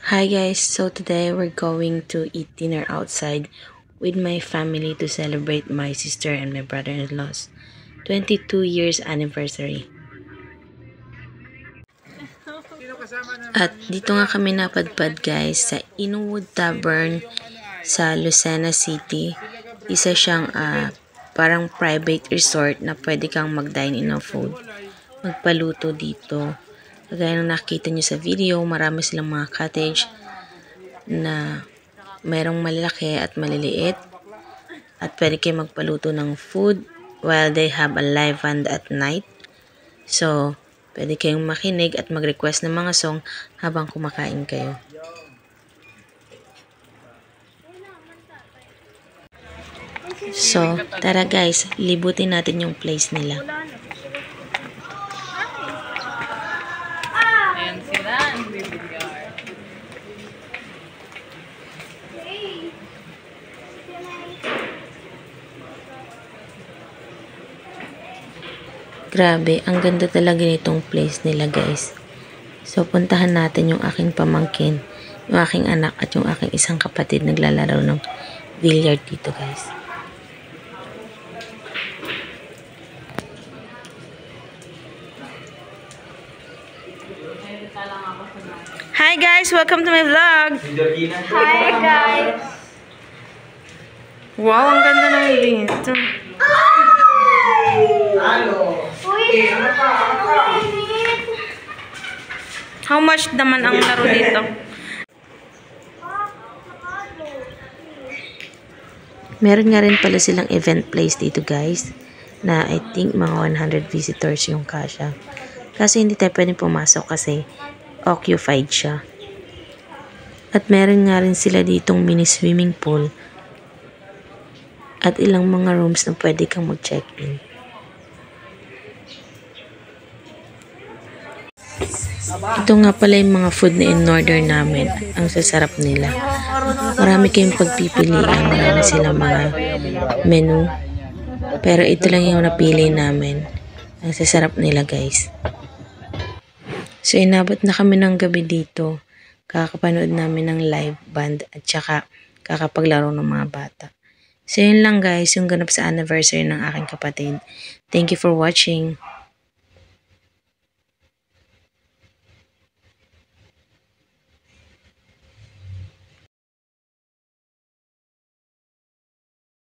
Hi guys, so today we're going to eat dinner outside with my family to celebrate my sister and my brother-in-law's 22 years anniversary. At dito nga kami napadpad guys sa Inwood Tavern sa Lucena City. Isa siyang parang private resort na pwede kang mag-dine in ng food. Magpaluto dito. Kagaya ng nakita nyo sa video, marami silang mga cottage na merong malaki at maliliit. At pwede kayo magpaluto ng food while they have a live band at night. So, pwede kayong makinig at mag-request ng mga song habang kumakain kayo. So, tara guys, libutin natin yung place nila. Ayan sila, ang BBR. Grabe, ang ganda talaga nitong place nila guys. So, puntahan natin yung aking pamangkin, yung aking anak at yung aking isang kapatid naglalaro ng billiard dito guys. Hi guys, welcome to my vlog. Hi guys! Wow, ang ganda ng dito. How much naman ang laro dito? Meron nga rin pala silang event place dito guys, na I think mga 100 visitors yung kasya. Kasi hindi tayo pwedeng pumasok kasi occupied siya. At meron nga rin sila ditong mini swimming pool at ilang mga rooms na pwede kang mag-check-in. Ito nga pala yung mga food na in-order namin. Ang sasarap nila. Marami kayong pagpipilian. Marami silang mga menu. Pero ito lang yung napili namin. Ang sasarap nila guys. So inabot na kami ng gabi dito. Kakapanood namin ng live band at saka kakapaglaro ng mga bata. So yun lang guys, yung ganap sa anniversary ng aking kapatid. Thank you for watching.